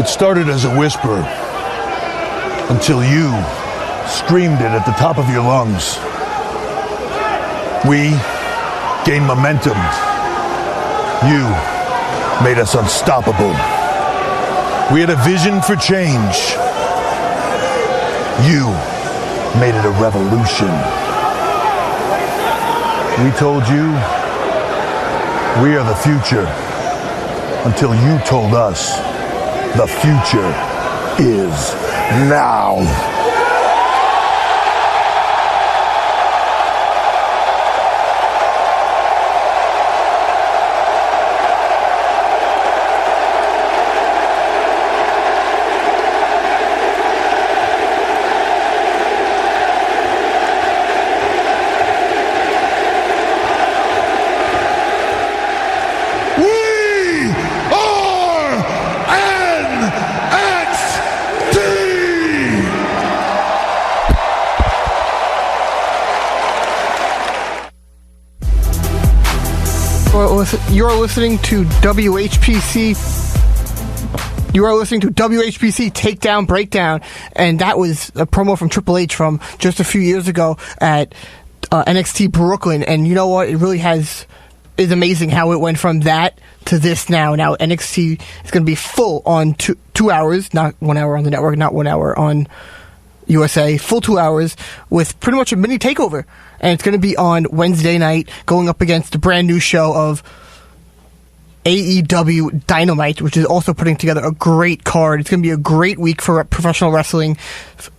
It started as a whisper until you screamed it at the top of your lungs. We gained momentum. You made us unstoppable. We had a vision for change. You made it a revolution. We told you we are the future until you told us the future is now. You're listening to WHPC. You are listening to WHPC Takedown Breakdown, and that was a promo from Triple H from just a few years ago at NXT Brooklyn. And you know what? It really is amazing how it went from that to this now. Now NXT is going to be full on 2 hours, not 1 hour on the network, not 1 hour on USA, full 2 hours with pretty much a mini takeover. And it's going to be on Wednesday night, going up against the brand new show of AEW Dynamite, which is also putting together a great card. It's going to be a great week for professional wrestling.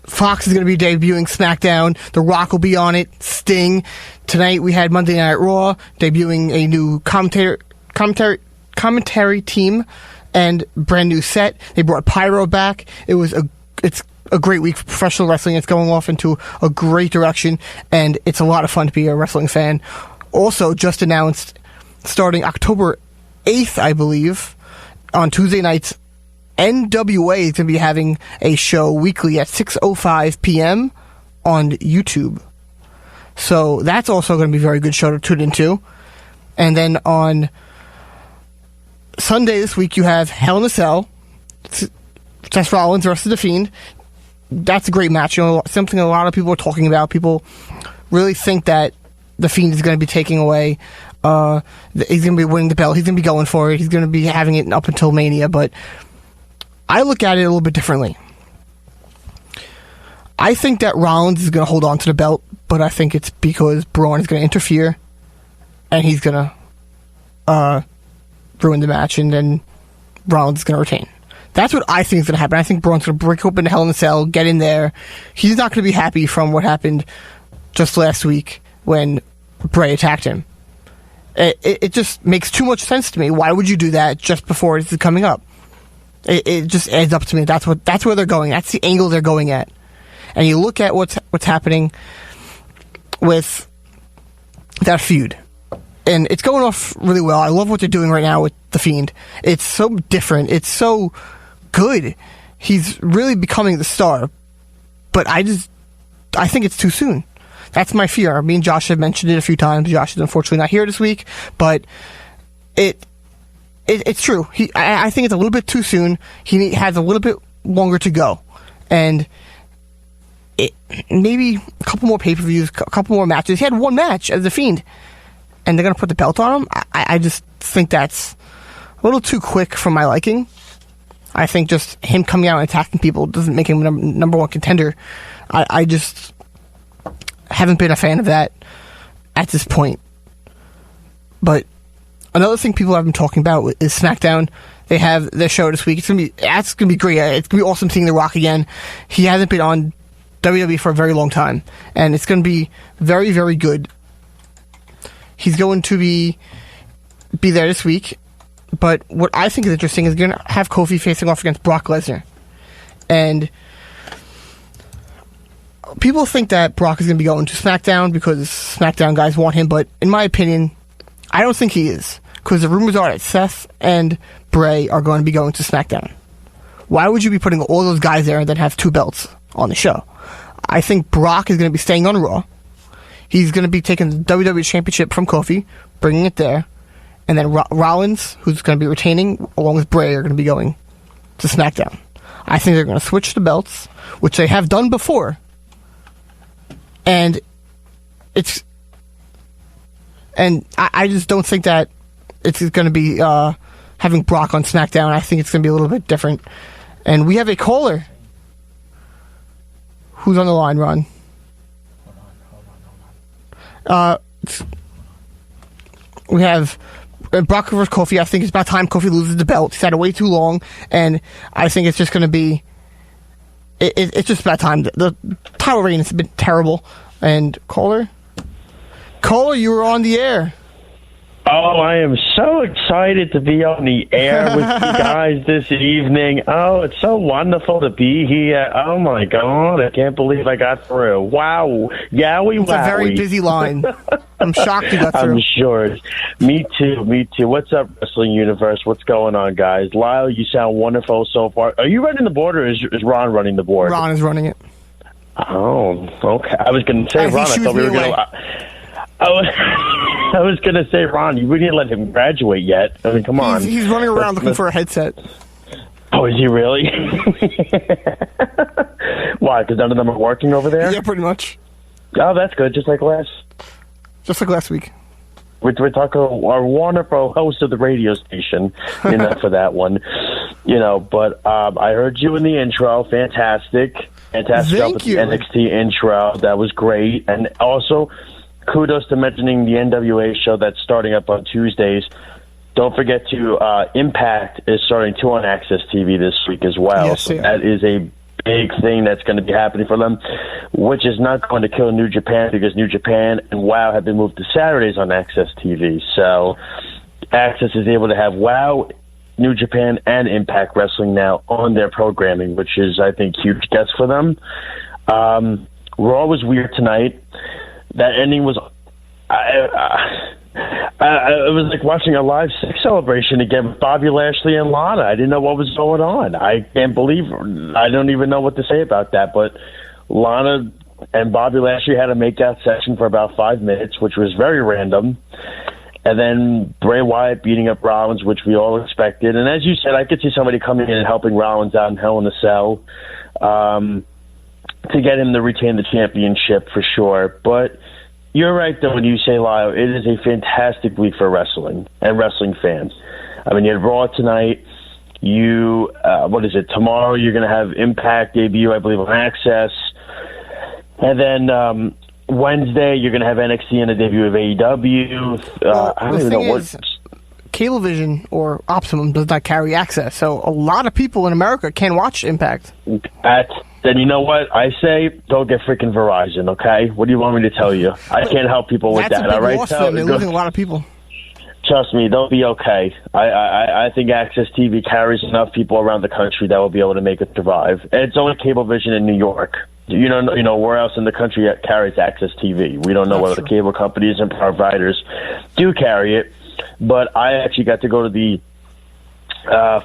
Fox is going to be debuting SmackDown. The Rock will be on it. Sting. Tonight we had Monday Night Raw debuting a new commentary team and brand new set. They brought Pyro back. It's a great week for professional wrestling. It's going off into a great direction, and it's a lot of fun to be a wrestling fan. Also, just announced, starting October 8th, I believe, on Tuesday nights, NWA is going to be having a show weekly at 6:05 p.m. on YouTube. So that's also going to be a very good show to tune into. And then on Sunday this week, you have Hell in a Cell, Seth Rollins versus The Fiend. That's a great match. You know, something a lot of people are talking about. People really think that The Fiend is going to be taking away. He's going to be winning the belt. He's going to be going for it. He's going to be having it up until Mania. But I look at it a little bit differently. I think that Rollins is going to hold on to the belt, but I think it's because Braun is going to interfere, and he's going to ruin the match, and then Rollins is going to retain. That's what I think is going to happen. I think Braun's going to break open the Hell in a Cell, get in there. He's not going to be happy from what happened just last week when Bray attacked him. It just makes too much sense to me. Why would you do that just before this is coming up? It just adds up to me. That's where they're going. That's the angle they're going at. And you look at what's happening with that feud, and it's going off really well. I love what they're doing right now with The Fiend. It's so different. It's so good. He's really becoming the star. But I think it's too soon. That's my fear. Me and Josh have mentioned it a few times. Josh is unfortunately not here this week, but it's true. I think it's a little bit too soon. He has a little bit longer to go, and maybe a couple more pay-per-views, a couple more matches. He had one match as The Fiend, and they're going to put the belt on him. I just think that's a little too quick for my liking. I think just him coming out and attacking people doesn't make him number one contender. I just haven't been a fan of that at this point. But another thing people have been talking about is SmackDown. They have their show this week. It's gonna be great. It's gonna be awesome seeing The Rock again. He hasn't been on WWE for a very long time, and it's gonna be very, very good. He's going to be there this week. But what I think is interesting is going to have Kofi facing off against Brock Lesnar. And people think that Brock is going to be going to SmackDown because SmackDown guys want him, but in my opinion, I don't think he is. Because the rumors are that Seth and Bray are going to be going to SmackDown. Why would you be putting all those guys there and then have two belts on the show? I think Brock is going to be staying on Raw. He's going to be taking the WWE Championship from Kofi, bringing it there. And then Rollins, who's going to be retaining, along with Bray, are going to be going to SmackDown. I think they're going to switch the belts, which they have done before. And I just don't think that it's going to be having Brock on SmackDown. I think it's going to be a little bit different. And we have a caller. Who's on the line, Ron? We have Brock versus Kofi. I think it's about time Kofi loses the belt. He's had it way too long, and I think it's just going to be... It's just about time. The title reign has been terrible. And Caller, you were on the air. Oh, I am so excited to be on the air with you guys this evening. Oh, it's so wonderful to be here. Oh, my God. I can't believe I got through. Wow. Yowie, It's a very busy line. I'm shocked you got through. I'm sure. Me too. What's up, Wrestling Universe? What's going on, guys? Lyle, you sound wonderful so far. Are you running the board, or is Ron running the board? Ron is running it. Oh, okay. I was going to say, Ron, I thought we were going to... I was going to say, Ron, you didn't let him graduate yet. I mean, come on. He's running around looking for a headset. Oh, is he really? Why? Because none of them are working over there? Yeah, pretty much. Oh, that's good. Just like last week. We're talking our wonderful host of the radio station, for that one. But I heard you in the intro. Fantastic job with the NXT intro. That was great. And also, kudos to mentioning the NWA show that's starting up on Tuesdays. Don't forget to Impact is starting to on Access TV this week as well. Yes, so that is a big thing that's going to be happening for them, which is not going to kill New Japan, because New Japan and WOW have been moved to Saturdays on Access TV. So Access is able to have WOW, New Japan, and Impact Wrestling now on their programming, which is, I think, huge gets for them. Raw was weird tonight. That ending was... it was like watching a live sex celebration again with Bobby Lashley and Lana. I didn't know what was going on. I can't believe... I don't even know what to say about that, but Lana and Bobby Lashley had a makeout session for about 5 minutes, which was very random. And then Bray Wyatt beating up Rollins, which we all expected. And as you said, I could see somebody coming in and helping Rollins out in Hell in a Cell to get him to retain the championship for sure. But you're right, though, when you say, Lyle, it is a fantastic week for wrestling and wrestling fans. I mean, you had Raw tonight. Tomorrow you're going to have Impact debut, I believe, on Access. And then Wednesday you're going to have NXT and a debut of AEW. I don't even know what... Cablevision or Optimum does not carry Access, so a lot of people in America can watch Impact. Then you know what I say? Don't get freaking Verizon, okay? What do you want me to tell you? I can't help people with that, all right? Loss for them. They're losing a lot of people. Trust me, they'll be okay. I think Access TV carries enough people around the country that will be able to make it survive. And it's only Cablevision in New York. You know where else in the country carries Access TV? We don't know what other cable companies and providers do carry it. But I actually got to go to the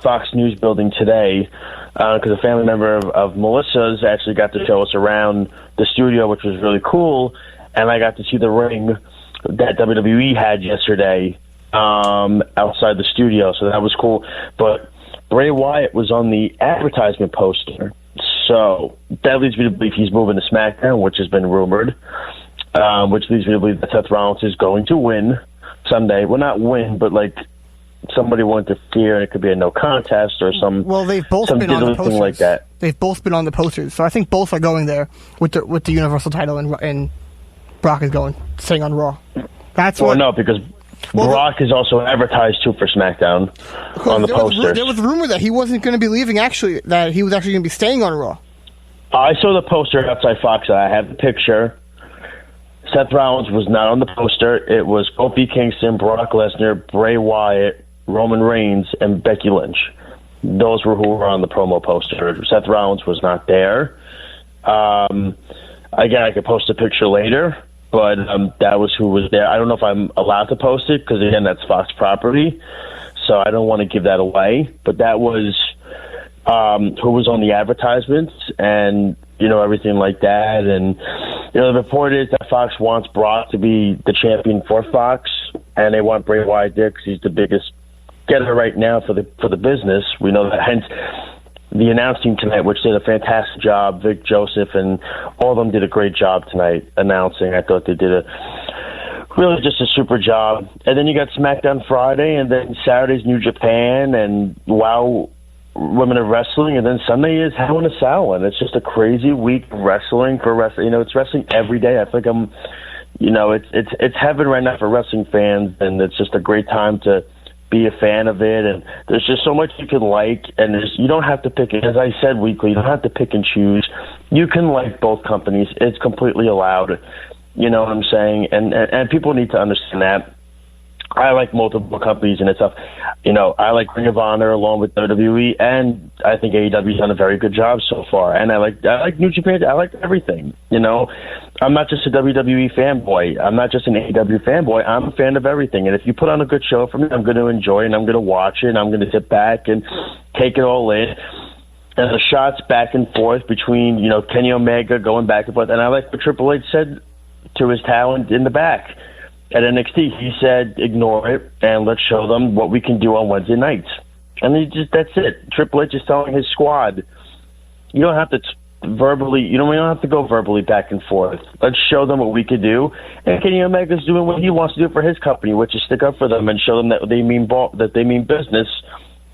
Fox News building today because a family member of Melissa's actually got to show us around the studio, which was really cool. And I got to see the ring that WWE had yesterday outside the studio, so that was cool. But Bray Wyatt was on the advertisement poster, so that leads me to believe he's moving to SmackDown, which has been rumored, which leads me to believe that Seth Rollins is going to win Sunday. Well, not win, but like somebody will interfere, and it could be a no contest or some. Well, they've both been on the posters. Thing like that. They've both been on the posters, so I think both are going there with the Universal title, and Brock is staying on Raw. That's what. No, because Brock is also advertised too for SmackDown on the posters. There was rumor that he wasn't going to be leaving. Actually, that he was actually going to be staying on Raw. I saw the poster outside Fox. I have the picture. Seth Rollins was not on the poster. It was Kofi Kingston, Brock Lesnar, Bray Wyatt, Roman Reigns, and Becky Lynch. Those were who were on the promo poster. Seth Rollins was not there. Again, I could post a picture later, but that was who was there. I don't know if I'm allowed to post it because, again, that's Fox property, so I don't want to give that away. But that was who was on the advertisements and, everything like that. And, the report is that Fox wants Brock to be the champion for Fox, and they want Bray Wyatt there because he's the biggest getter right now for the business. We know that. Hence, the announce team tonight, which did a fantastic job. Vic Joseph and all of them did a great job tonight announcing. I thought they did really just a super job. And then you got SmackDown Friday, and then Saturday's New Japan, and Wow Women of Wrestling, and then Sunday is Hell in a Cell, and it's just a crazy week of wrestling for wrestling. You know, it's wrestling every day. I think it's heaven right now for wrestling fans, and it's just a great time to be a fan of it. And there's just so much you can like, and you don't have to pick it. As I said weekly, you don't have to pick and choose. You can like both companies. It's completely allowed. You know what I'm saying? And people need to understand that. I like multiple companies, and it's tough. You know, I like Ring of Honor along with WWE, and I think AEW's done a very good job so far. And I like New Japan. I like everything. You know, I'm not just a WWE fanboy. I'm not just an AEW fanboy. I'm a fan of everything. And if you put on a good show for me, I'm going to enjoy it, and I'm going to watch it, and I'm going to sit back and take it all in. And the shots back and forth between, you know, Kenny Omega going back and forth. And I like what Triple H said to his talent in the back at NXT. He said, ignore it, and let's show them what we can do on Wednesday nights. And that's it. Triple H is telling his squad, you don't have to we don't have to go verbally back and forth. Let's show them what we could do. And Kenny Omega's doing what he wants to do for his company, which is stick up for them and show them that they mean business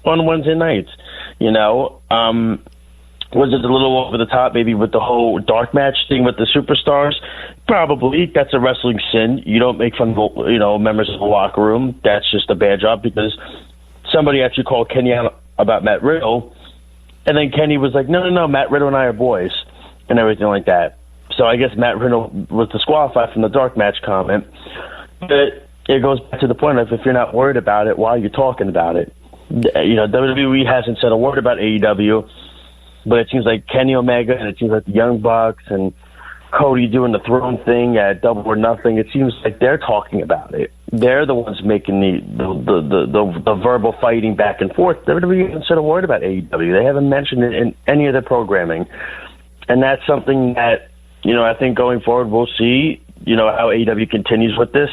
on Wednesday nights. You know, was it a little over the top, maybe with the whole dark match thing with the superstars? Probably. That's a wrestling sin. You don't make fun of, you know, members of the locker room. That's just a bad job, because somebody actually called Kenny out about Matt Riddle, and then Kenny was like, no, Matt Riddle and I are boys, and everything like that. So I guess Matt Riddle was disqualified from the dark match comment. But it goes back to the point of, if you're not worried about it, why are you talking about it? You know, WWE hasn't said a word about AEW, but it seems like Kenny Omega, and it seems like the Young Bucks and Cody doing the throne thing at Double or Nothing, it seems like they're talking about it. They're the ones making the verbal fighting back and forth. WWE hasn't said a word about AEW. They haven't mentioned it in any of their programming. And that's something that, you know, I think going forward we'll see, you know, how AEW continues with this.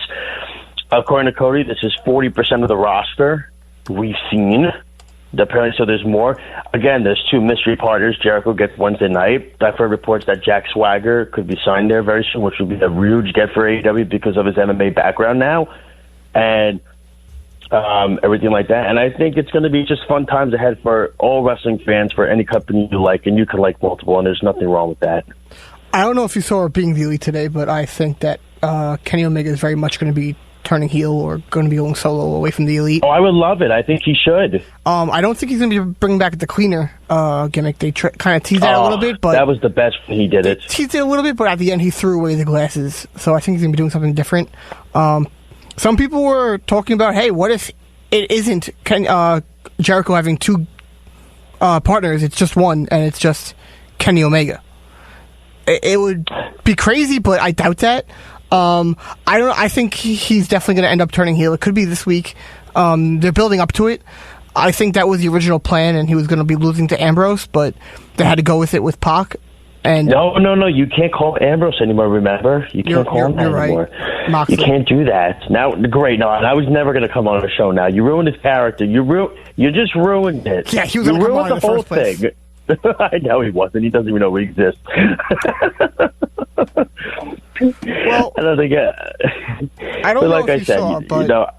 According to Cody, this is 40% of the roster we've seen. Apparently, so there's more. Again, there's two mystery partners. Jericho gets Wednesday night. I've heard reports that Jack Swagger could be signed there very soon, which would be a huge get for AEW because of his MMA background now, and everything like that. And I think it's going to be just fun times ahead for all wrestling fans, for any company you like, and you can like multiple, and there's nothing wrong with that. I don't know if you saw her being the elite today, but I think that Kenny Omega is very much going to be turning heel or going to be going solo away from the elite. Oh, I would love it. I think he should. I don't think he's going to be bringing back the cleaner gimmick. They kind of teased that a little bit, but that was the best when he did it. Teased it a little bit, but at the end he threw away the glasses. So I think he's going to be doing something different. Some people were talking about, hey, what if it isn't Jericho having two partners? It's just one, and it's just Kenny Omega. It would be crazy, but I doubt that. I don't know. I think he's definitely going to end up turning heel. It could be this week. They're building up to it. I think that was the original plan, and he was going to be losing to Ambrose, but they had to go with it with Pac. And no, you can't call Ambrose anymore. Remember, you can't call him that anymore. Right. You can't do that now. Great, no, I was never going to come on the show. Now you ruined his character. You just ruined it. Yeah, he was going to come on in the whole thing. I know he wasn't. He doesn't even know we exist. Well, I don't think. I don't know like if I you said, saw, but you know,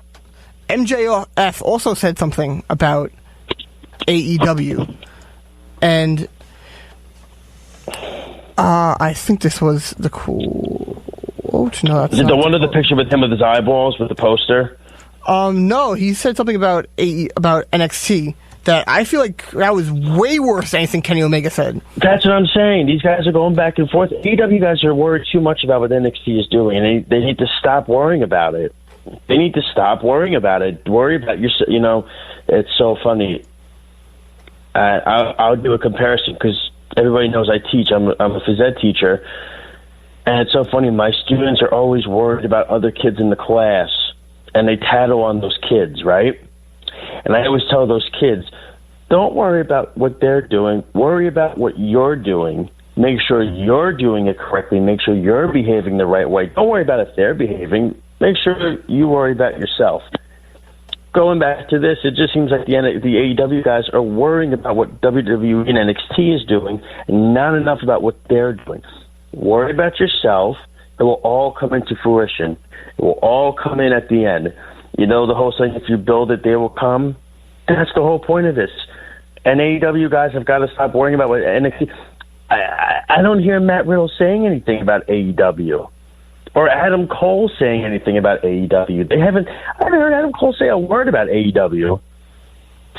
MJF also said something about AEW, and I think this was the cool. Oh no, that's the one of the picture with him with his eyeballs with the poster. No, he said something about NXT. That I feel like that was way worse than anything Kenny Omega said. That's what I'm saying. These guys are going back and forth. AEW guys are worried too much about what NXT is doing, and they need to stop worrying about it. They need to stop worrying about it. Worry about you know, it's so funny. I'll do a comparison because everybody knows I teach. I'm a phys ed teacher, and it's so funny. My students are always worried about other kids in the class, and they tattle on those kids, right? And I always tell those kids, don't worry about what they're doing. Worry about what you're doing. Make sure you're doing it correctly. Make sure you're behaving the right way. Don't worry about if they're behaving. Make sure you worry about yourself. going back to this, it just seems like the AEW guys are worrying about what WWE and NXT is doing and not enough about what they're doing. Worry about yourself. It will all come into fruition. It will all come in at the end. You know the whole saying, if you build it, they will come? That's the whole point of this. And AEW guys have got to stop worrying about what NXT... I don't hear Matt Riddle saying anything about AEW. Or Adam Cole saying anything about AEW. I haven't heard Adam Cole say a word about AEW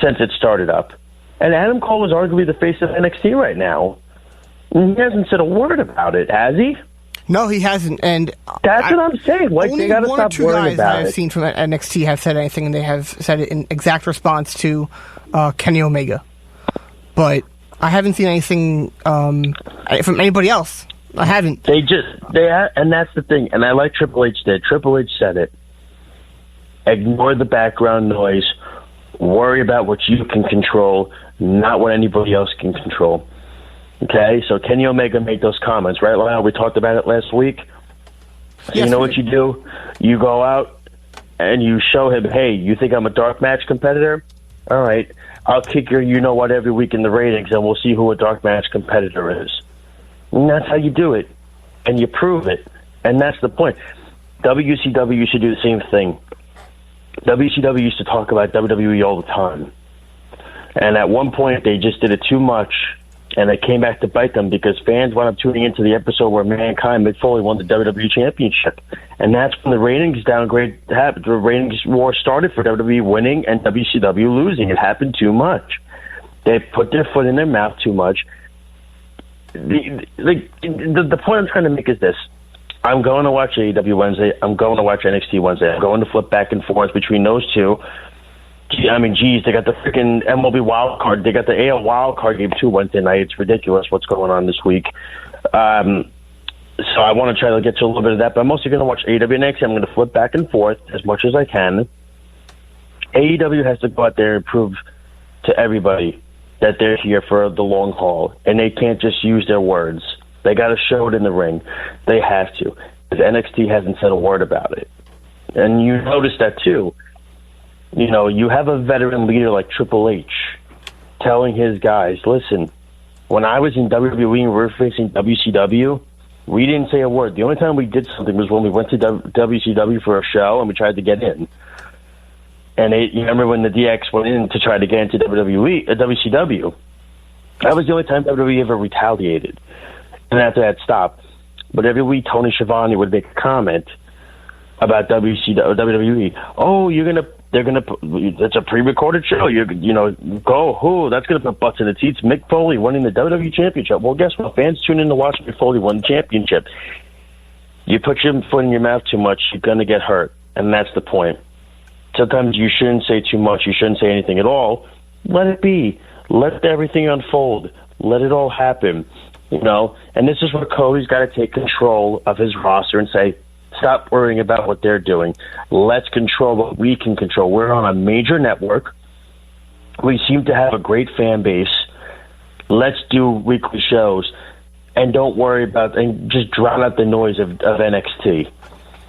since it started up. And Adam Cole is arguably the face of NXT right now. And he hasn't said a word about it, has he? No, he hasn't. And that's what I'm saying. Like, only they got to one or stop two worrying guys about I've it. seen from NXT have said anything, and they have said it in exact response to Kenny Omega. But I haven't seen anything from anybody else. I haven't. And that's the thing. And I like Triple H did. Triple H said it. Ignore the background noise. Worry about what you can control, not what anybody else can control. Okay? So Kenny Omega made those comments, right, Lyle? We talked about it last week. Yes, you know what you do? You go out and you show him, hey, you think I'm a dark match competitor? All right. I'll kick your you-know-what every week in the ratings, and we'll see who a dark match competitor is. And that's how you do it. And you prove it. And that's the point. WCW used to do the same thing. WCW used to talk about WWE all the time. And at one point, they just did it too much, and it came back to bite them because fans wound up tuning into the episode where Mankind, Mick Foley, won the WWE Championship. And that's when the ratings downgrade happened. The ratings war started for WWE winning and WCW losing. It happened too much. They put their foot in their mouth too much. The point I'm trying to make is this. I'm going to watch AEW Wednesday. I'm going to watch NXT Wednesday. I'm going to flip back and forth between those two. I mean, geez, they got the freaking MLB wild card. They got the AL wild card game too Wednesday night. It's ridiculous what's going on this week. So I want to try to get to a little bit of that, but I'm also going to watch AEW and NXT. I'm going to flip back and forth as much as I can. AEW has to go out there and prove to everybody that they're here for the long haul, and they can't just use their words. They got to show it in the ring. They have to, because NXT hasn't said a word about it. And you notice that too. You know, you have a veteran leader like Triple H telling his guys, listen, when I was in WWE and we were facing WCW, we didn't say a word. The only time we did something was when we went to WCW for a show and we tried to get in. And you remember when the DX went in to try to get into WCW? That was the only time WWE ever retaliated. And after that stopped. But every week, Tony Schiavone would make a comment about WWE. Oh, that's a pre-recorded show. That's going to put butts in the seats. Mick Foley winning the WWE Championship. Well, guess what? Fans tune in to watch Mick Foley win the championship. You put your foot in your mouth too much, you're going to get hurt. And that's the point. Sometimes you shouldn't say too much. You shouldn't say anything at all. Let it be. Let everything unfold. Let it all happen. And this is where Cody's got to take control of his roster and say, stop worrying about what they're doing. Let's control what we can control. We're on a major network. We seem to have a great fan base. Let's do weekly shows. And don't worry about, and just drown out the noise of NXT.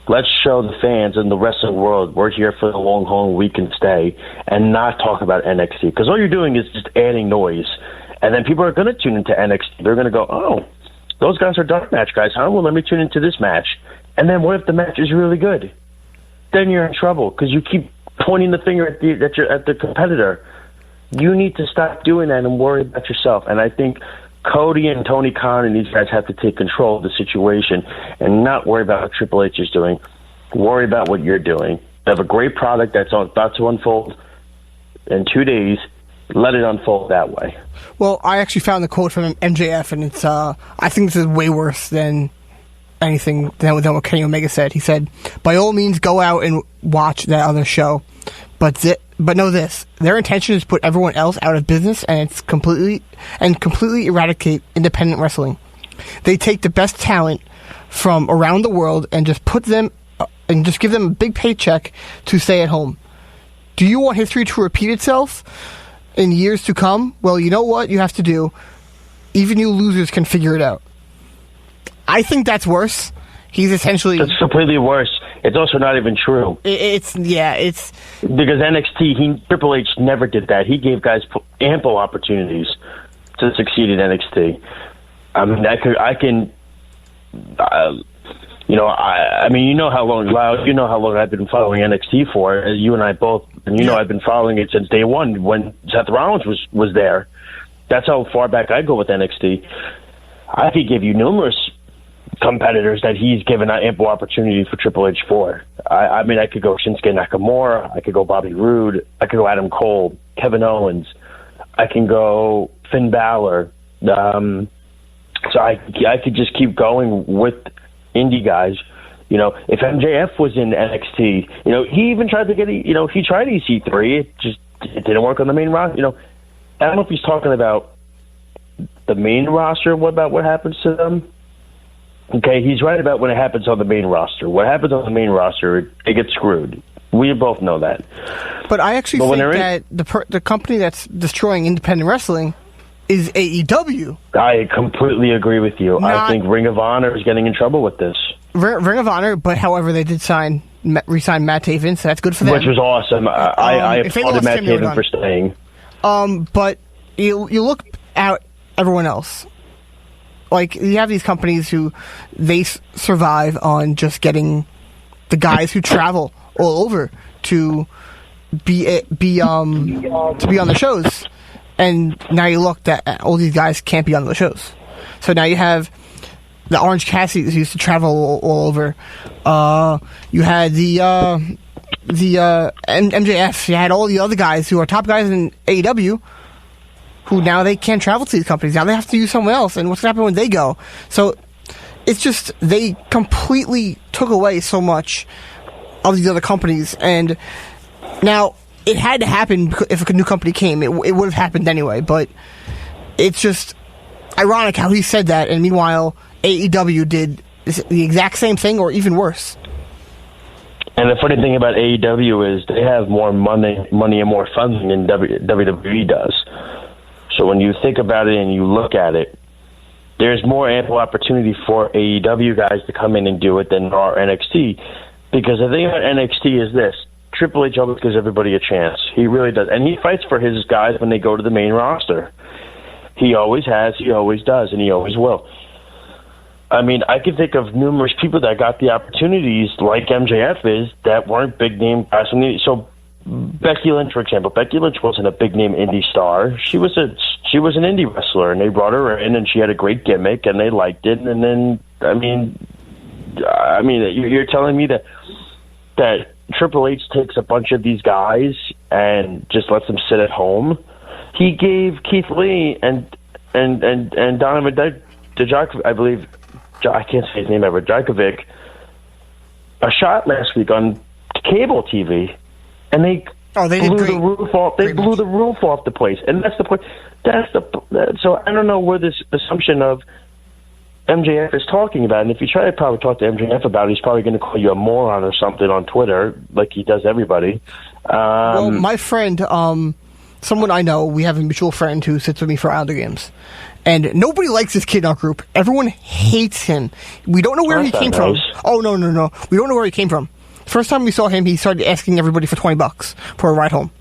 Let's show the fans and the rest of the world we're here for the long haul, we can stay, and not talk about NXT. Because all you're doing is just adding noise. And then people are going to tune into NXT. They're going to go, oh, those guys are dark match guys, huh? Well, let me tune into this match. And then what if the match is really good? Then you're in trouble because you keep pointing the finger at the competitor. You need to stop doing that and worry about yourself. And I think Cody and Tony Khan and these guys have to take control of the situation and not worry about what Triple H is doing. Worry about what you're doing. You have a great product that's about to unfold in 2 days. Let it unfold that way. Well, I actually found the quote from MJF, and it's I think this is way worse than anything than what Kenny Omega said. He said, by all means, go out and watch that other show. But know this, their intention is to put everyone else out of business and completely eradicate independent wrestling. They take the best talent from around the world and just put them and just give them a big paycheck to stay at home. Do you want history to repeat itself in years to come? Well, you know what you have to do? Even you losers can figure it out. I think that's worse. He's essentially... That's completely worse. It's also not even true. It's because NXT, Triple H never did that. He gave guys ample opportunities to succeed in NXT. I mean, I mean, you know how long, Lyle, you know how long I've been following NXT for. You and I both, and you know I've been following it since day one when Seth Rollins was there. That's how far back I go with NXT. I could give you numerous competitors that he's given ample opportunity for Triple H for. I mean, I could go Shinsuke Nakamura, I could go Bobby Roode, I could go Adam Cole, Kevin Owens, I can go Finn Balor. So I could just keep going with indie guys. You know, if MJF was in NXT, you know, he even tried to get, he tried EC3. It didn't work on the main roster. You know, I don't know if he's talking about the main roster. What about what happens to them? Okay, he's right about when it happens on the main roster. What happens on the main roster, it gets screwed. We both know that. But I actually think that the company that's destroying independent wrestling is AEW. I completely agree with you. I think Ring of Honor is getting in trouble with this. Ring of Honor, but however, they did re-sign Matt Taven, so that's good for them. Which was awesome. I applauded Matt Taven for staying. But you look at everyone else. Like, you have these companies who they survive on just getting the guys who travel all over to be on the shows. And now you look that all these guys can't be on the shows. So now you have the Orange Cassidy who used to travel all over. You had the MJF. You had all the other guys who are top guys in AEW who now they can't travel to these companies. Now they have to use someone else. And what's going to happen when they go? So it's just they completely took away so much of these other companies. And now it had to happen if a new company came. It would have happened anyway. But it's just ironic how he said that. And meanwhile, AEW did the exact same thing or even worse. And the funny thing about AEW is they have more money and more funding than WWE does. So when you think about it and you look at it, there's more ample opportunity for AEW guys to come in and do it than there are NXT. Because the thing about NXT is this. Triple H always gives everybody a chance. He really does. And he fights for his guys when they go to the main roster. He always has, he always does, and he always will. I mean, I can think of numerous people that got the opportunities, like MJF is, that weren't big-name guys. So Becky Lynch, for example. Becky Lynch wasn't a big-name indie star. She was an indie wrestler, and they brought her in, and she had a great gimmick, and they liked it. And then, I mean, you're telling me that Triple H takes a bunch of these guys and just lets them sit at home? He gave Keith Lee and Donovan Dijakovic, I believe, I can't say his name ever, Dijakovic, a shot last week on cable TV, and they blew the roof off. They blew the roof off the place, and that's the point. So I don't know where this assumption of MJF is talking about, and if you try to probably talk to MJF about it, he's probably going to call you a moron or something on Twitter, like he does everybody. Well, my friend, someone I know, we have a mutual friend who sits with me for Islander games, and nobody likes this kid in our group. Everyone hates him. We don't know where he came from. Oh, no. We don't know where he came from. First time we saw him, he started asking everybody for $20 for a ride home.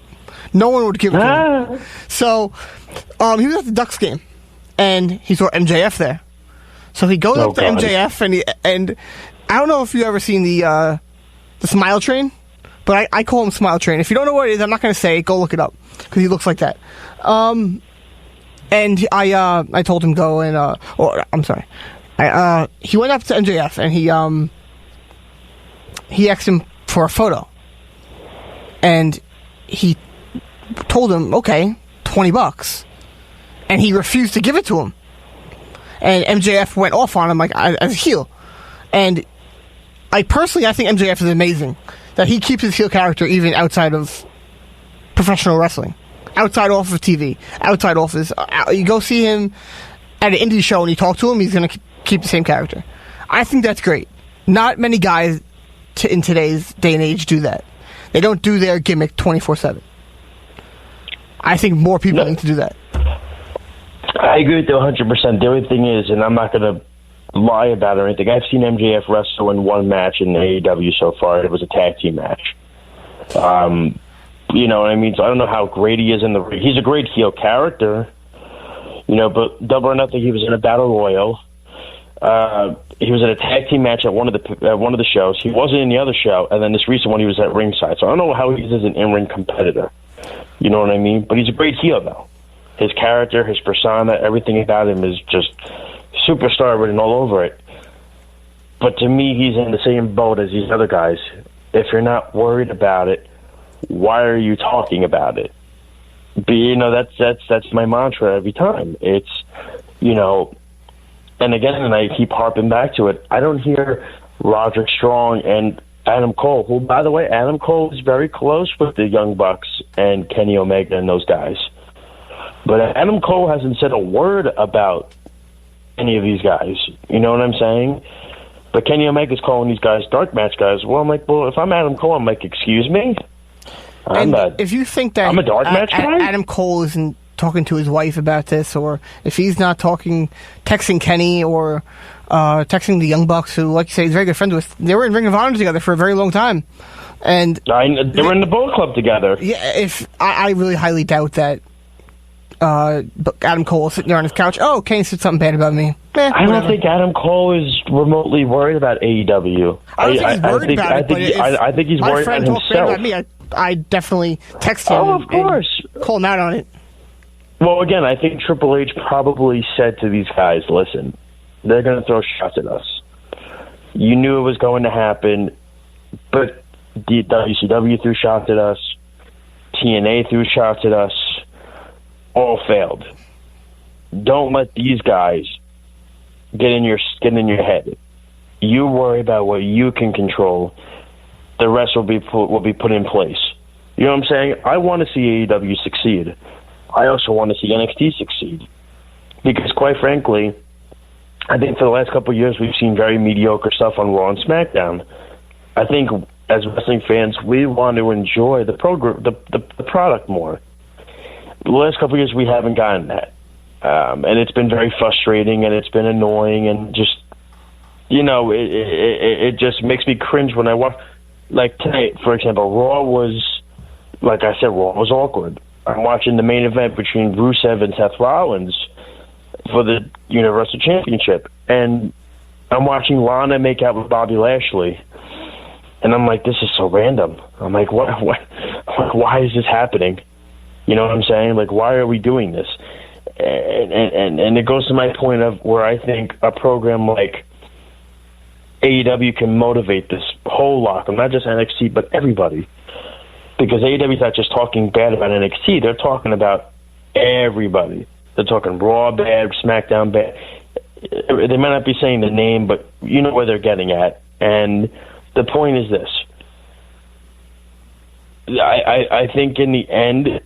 No one would give it to him. So, he was at the Ducks game, and he saw MJF there. So he goes up to MJF, and I don't know if you've ever seen the Smile Train, but I call him Smile Train. If you don't know what it is, I'm not going to say it. Go look it up, because he looks like that. And I told him go and I'm sorry. He went up to MJF and he asked him for a photo, and he told him, okay, $20, and he refused to give it to him. And MJF went off on him like as a heel. And I think MJF is amazing that he keeps his heel character even outside of professional wrestling, outside off of TV, outside off his. You go see him at an indie show and you talk to him, he's going to keep the same character. I think that's great. Not many guys in today's day and age do that. They don't do their gimmick 24/7. I think more people need to do that. I agree with you 100%. The only thing is, and I'm not going to lie about it or anything. I've seen MJF wrestle in one match in AEW so far. It was a tag team match. You know what I mean? So I don't know how great he is in the ring. He's a great heel character, you know, but Double or Nothing, he was in a Battle Royal. He was in a tag team match at one of the shows. He wasn't in the other show, and then this recent one he was at ringside. So I don't know how he is as an in-ring competitor. You know what I mean? But he's a great heel, though. His character, his persona, everything about him is just superstar written all over it. But to me, he's in the same boat as these other guys. If you're not worried about it, why are you talking about it? But, you know, that's my mantra every time. It's, you know, and again, and I keep harping back to it, I don't hear Roderick Strong and Adam Cole, who, by the way, Adam Cole is very close with the Young Bucks and Kenny Omega and those guys. But Adam Cole hasn't said a word about any of these guys. You know what I'm saying? But Kenny Omega's calling these guys dark match guys. Well, I'm like, well, if I'm Adam Cole, I'm like, excuse me? If you think that I'm a dark match guy? Adam Cole isn't talking to his wife about this, or if he's not texting Kenny or texting the Young Bucks, who, like you say, he's very good friends with, they were in Ring of Honor together for a very long time. And they were in the Bullet Club together. Yeah, I really highly doubt that Adam Cole is sitting there on his couch. Oh, Kenny said something bad about me. I don't think Adam Cole is remotely worried about AEW. I don't think he's worried about it, but I think he's worried about himself. My friend talked bad about me. I definitely text him. Oh, of course. And call him out on it. Well, again, I think Triple H probably said to these guys, listen, they're going to throw shots at us. You knew it was going to happen, but WCW threw shots at us. TNA threw shots at us. All failed. Don't let these guys get in your head. You worry about what you can control. The rest will be put in place. You know what I'm saying? I want to see AEW succeed. I also want to see NXT succeed. Because quite frankly, I think for the last couple of years we've seen very mediocre stuff on Raw and SmackDown. I think as wrestling fans, we want to enjoy the program, the product more. The last couple of years we haven't gotten that. And it's been very frustrating and it's been annoying and just, you know, it just makes me cringe when I watch. Like tonight, for example, Raw was, like I said, Raw was awkward. I'm watching the main event between Rusev and Seth Rollins for the Universal Championship. And I'm watching Lana make out with Bobby Lashley. And I'm like, this is so random. I'm like, why is this happening? You know what I'm saying? Like, why are we doing this? And it goes to my point of where I think a program like AEW can motivate this whole lot, not just NXT, but everybody. Because AEW is not just talking bad about NXT, they're talking about everybody. They're talking Raw bad, SmackDown bad. They might not be saying the name, but you know where they're getting at. And the point is this. I think in the end,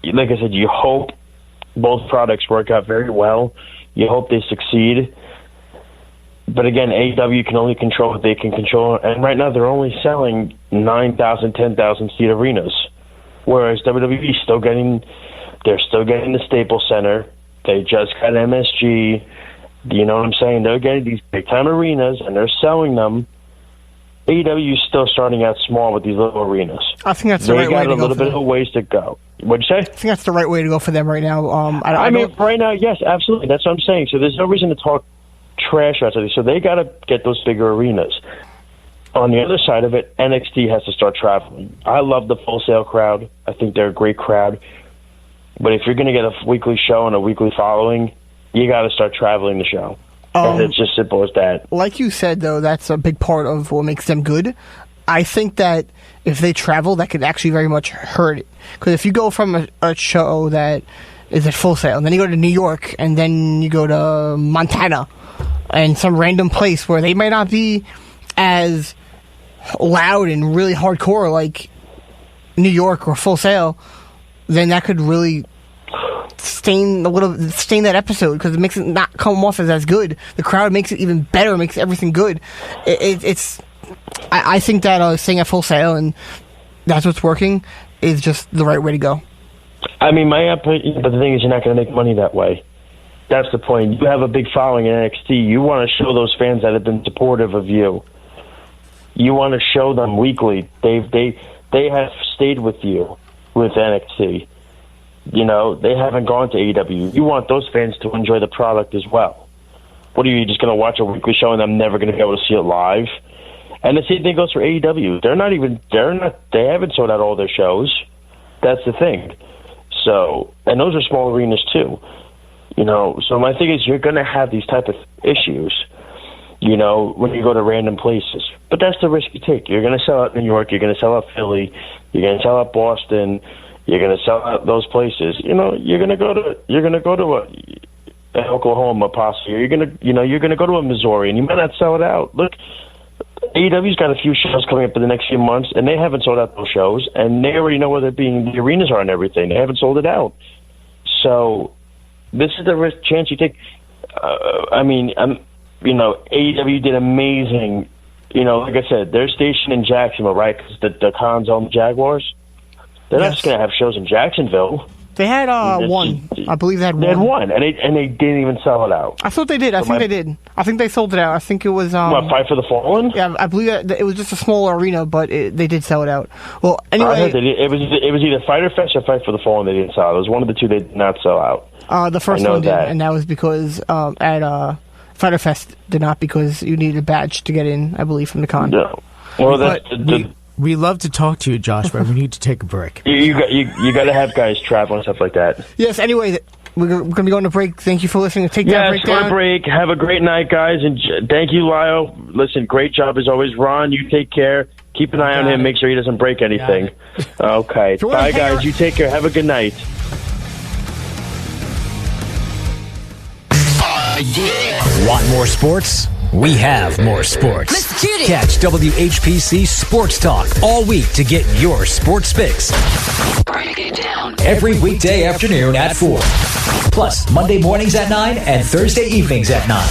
like I said, you hope both products work out very well. You hope they succeed. But again, AEW can only control what they can control. And right now they're only selling 9,000, 10,000 seat arenas. Whereas WWE is still getting the Staples Center. They just got MSG. You know what I'm saying? They're getting these big time arenas and they're selling them. AEW is still starting out small with these little arenas. I think that's the right way to go. They got a little bit of a ways to go. What'd you say? I think that's the right way to go for them right now. I mean, right now, yes, absolutely. That's what I'm saying. So there's no reason to talk trash about it. So they got to get those bigger arenas. On the other side of it, NXT has to start traveling. I love the Full Sail crowd. I think they're a great crowd. But if you're going to get a weekly show and a weekly following, you got to start traveling the show. It's just simple as that. Like you said, though, that's a big part of what makes them good. I think that if they travel, that could actually very much hurt it. Because if you go from a show that is at Full Sail, and then you go to New York, and then you go to Montana, and some random place where they might not be as loud and really hardcore like New York or Full Sail, then that could really stain that episode because it makes it not come off as good. The crowd makes it even better, makes everything good. I think that staying at Full Sail and that's what's working is just the right way to go. I mean, but the thing is, you're not going to make money that way. That's the point. You have a big following in NXT. You want to show those fans that have been supportive of you. You want to show them weekly. They have stayed with you with NXT. You know, they haven't gone to AEW. You want those fans to enjoy the product as well. What are you just going to watch a weekly show and I'm never going to be able to see it live? And the same thing goes for AEW. They haven't sold out all their shows. That's the thing. So, and those are small arenas too. You know, so my thing is you're going to have these type of issues, you know, when you go to random places. But that's the risk you take. You're going to sell out New York. You're going to sell out Philly. You're going to sell out Boston. You're going to sell out those places. You know, you're going to go to Oklahoma possibly. You're going to go to a Missouri, and you might not sell it out. Look, AEW's got a few shows coming up in the next few months, and they haven't sold out those shows, and they already know where the arenas are and everything. They haven't sold it out. So this is the chance you take. AEW did amazing. You know, like I said, they're stationed in Jacksonville, right? Because the Cons own the Jaguars. They're not just going to have shows in Jacksonville. They had one. I believe they had one. They had one, and they didn't even sell it out. I thought they did. I think they did. I think they sold it out. I think it was... Fight for the Fallen? Yeah, I believe that it was just a smaller arena, but they did sell it out. Well, anyway... I heard it was either Fyter Fest or Fight for the Fallen they didn't sell out. It was one of the two they did not sell out. The first one did, and that was because at Fyter Fest did not, because you needed a badge to get in, I believe, from the con. No. Well, we love to talk to you, Josh, but we need to take a break. You got to have guys travel and stuff like that. Yes, anyway, we're going to be going to break. Thank you for listening to Takedown Breakdown. Yes, go to break. Have a great night, guys, and thank you, Lyle. Listen, great job as always. Ron, you take care. Keep an eye on him. Make sure he doesn't break anything. Okay. Bye, guys. You take care. Have a good night. Want more sports? We have more sports. Catch WHPC Sports Talk all week to get your sports fix. Break it down. Every weekday afternoon at 4. Plus, Monday mornings at 9 and Thursday evenings at 9.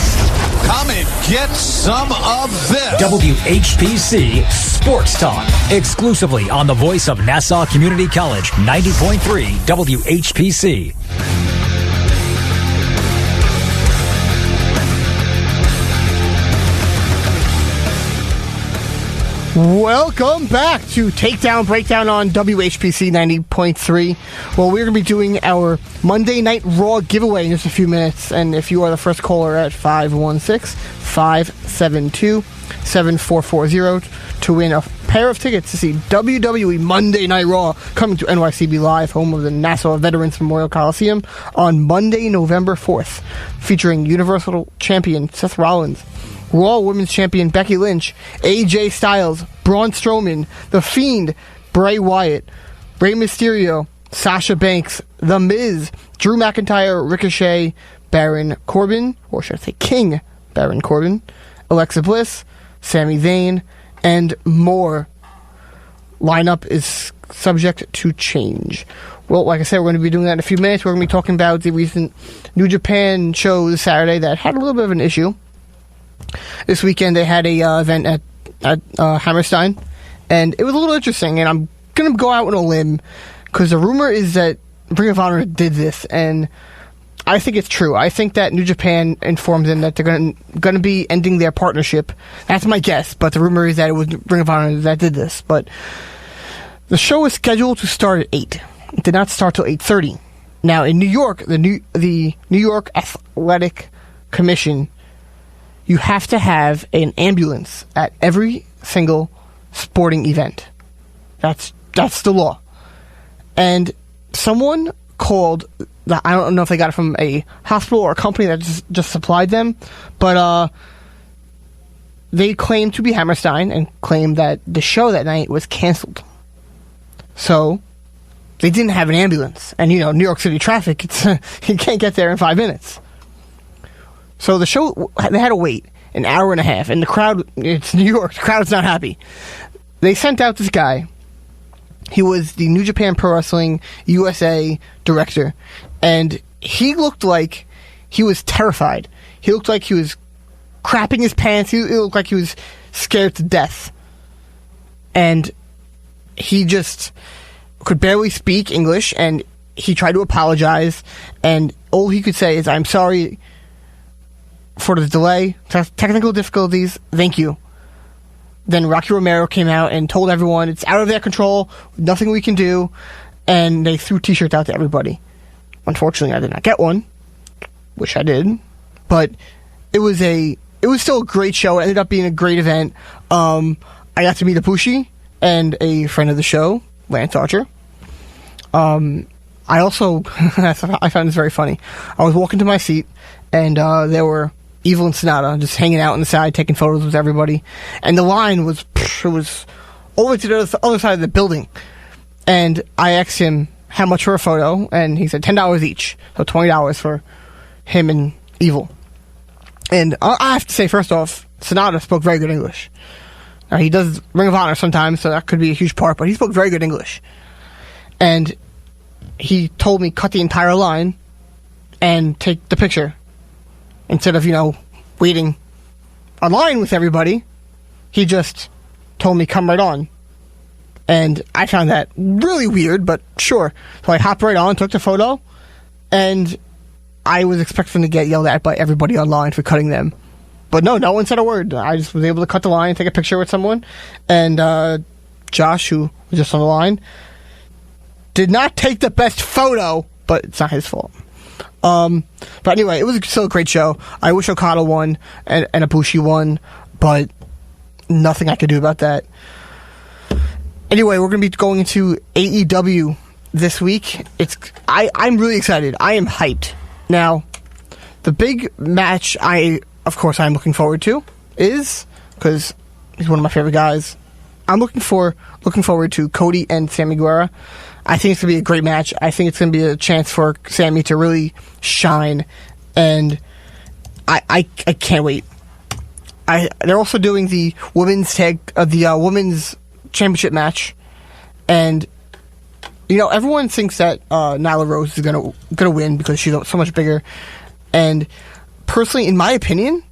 Come and get some of this. WHPC Sports Talk. Exclusively on the voice of Nassau Community College, 90.3 WHPC. Welcome back to Takedown Breakdown on WHPC 90.3. Well, we're going to be doing our Monday Night Raw giveaway in just a few minutes. And if you are the first caller at 516-572-7440 to win a pair of tickets to see WWE Monday Night Raw coming to NYCB Live, home of the Nassau Veterans Memorial Coliseum, on Monday, November 4th, featuring Universal Champion Seth Rollins, Raw Women's Champion Becky Lynch, AJ Styles, Braun Strowman, The Fiend, Bray Wyatt, Rey Mysterio, Sasha Banks, The Miz, Drew McIntyre, Ricochet, Baron Corbin, or should I say King Baron Corbin, Alexa Bliss, Sami Zayn, and more. Lineup is subject to change. Well, like I said, we're going to be doing that in a few minutes. We're going to be talking about the recent New Japan show this Saturday that had a little bit of an issue. This weekend they had a event at Hammerstein, and it was a little interesting, and I'm going to go out on a limb because the rumor is that Ring of Honor did this, and I think it's true. I think that New Japan informed them that they're going to be ending their partnership. That's my guess, but the rumor is that it was Ring of Honor that did this. But the show is scheduled to start at 8. It did not start till 8:30. Now, in New York, the New York Athletic Commission, you have to have an ambulance at every single sporting event. That's the law. And someone called, I don't know if they got it from a hospital or a company that just supplied them, but they claimed to be Hammerstein and claimed that the show that night was canceled. So they didn't have an ambulance. And, you know, New York City traffic, you can't get there in 5 minutes. So the show, they had to wait an hour and a half, and the crowd, it's New York, the crowd's not happy. They sent out this guy. He was the New Japan Pro Wrestling USA director, and he looked like he was terrified. He looked like he was crapping his pants. He looked like he was scared to death. And he just could barely speak English, and he tried to apologize, and all he could say is, "I'm sorry for the delay, technical difficulties, thank you." Then Rocky Romero came out and told everyone it's out of their control, nothing we can do, and they threw t-shirts out to everybody. Unfortunately, I did not get one. Wish I did. But it was still a great show. It ended up being a great event. I got to meet Ibushi and a friend of the show, Lance Archer. I also, I found this very funny. I was walking to my seat, and there were Evil and Sonata just hanging out on the side, taking photos with everybody. And the line was all the way to the other side of the building. And I asked him how much for a photo, and he said $10 each. So $20 for him and Evil. And I have to say, first off, Sonata spoke very good English. Now, he does Ring of Honor sometimes, so that could be a huge part, but he spoke very good English. And he told me cut the entire line and take the picture. Instead of, waiting online with everybody, he just told me come right on. And I found that really weird, but sure. So I hopped right on, took the photo, and I was expecting to get yelled at by everybody online for cutting them. But no one said a word. I just was able to cut the line, take a picture with someone, and Josh, who was just on the line, did not take the best photo, but it's not his fault. But anyway, it was still a great show. I wish Okada won and Ibushi won, but nothing I could do about that. Anyway, we're going to be going into AEW this week. I'm really excited. I am hyped. Now, the big match I'm looking forward to is, because he's one of my favorite guys, I'm looking forward to Cody and Sammy Guevara. I think it's going to be a great match. I think it's going to be a chance for Sammy to really shine, and I can't wait. They're also doing the women's championship match, and everyone thinks that Nyla Rose is gonna win because she's so much bigger. And personally, in my opinion,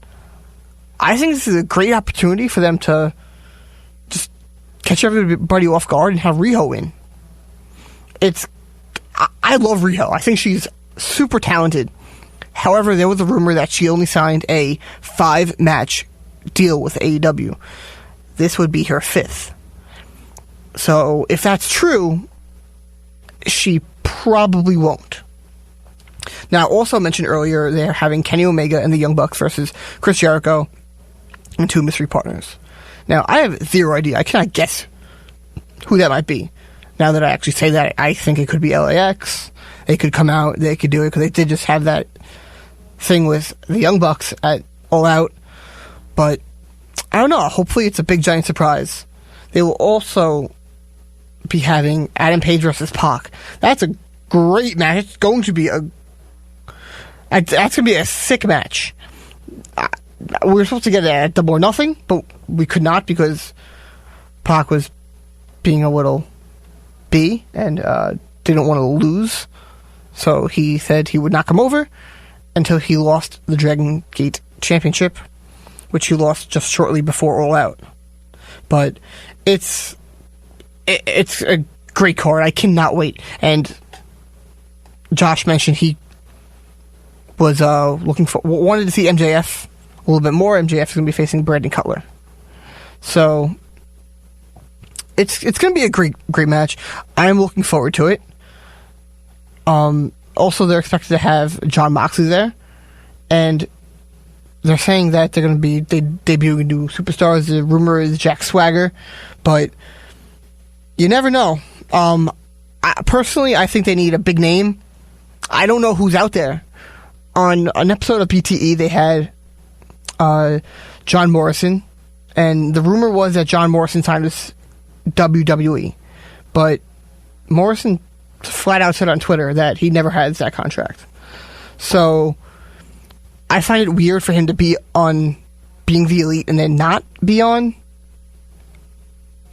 I think this is a great opportunity for them to just catch everybody off guard and have Riho win. I love Riho. I think she's super talented. However, there was a rumor that she only signed a 5-match deal with AEW. This would be her 5th. So, if that's true, she probably won't. Now, also mentioned earlier, they're having Kenny Omega and the Young Bucks versus Chris Jericho and 2 mystery partners. Now, I have zero idea. I cannot guess who that might be. Now that I actually say that, I think it could be LAX. They could come out, they could do it, because they did just have that thing with the Young Bucks at All Out. But, I don't know. Hopefully it's a big, giant surprise. They will also be having Adam Page versus Pac. That's a great match. It's going to be that's going to be a sick match. We were supposed to get it at Double or Nothing, but we could not because Pac was being a little B and didn't want to lose. So he said he would not come over until he lost the Dragon Gate Championship, which he lost just shortly before All Out. But it's a great card. I cannot wait. And Josh mentioned he was wanted to see MJF a little bit more. MJF is going to be facing Brandon Cutler. So it's going to be a great match. I am looking forward to it. Also, they're expected to have Jon Moxley there, and they're saying that they're going to be debuting new superstars. The rumor is Jack Swagger, but you never know. Personally, I think they need a big name. I don't know who's out there. On an episode of BTE, they had John Morrison, and the rumor was that John Morrison signed with WWE, but Morrison flat out said on Twitter that he never has that contract. So I find it weird for him to be on Being the Elite and then not be on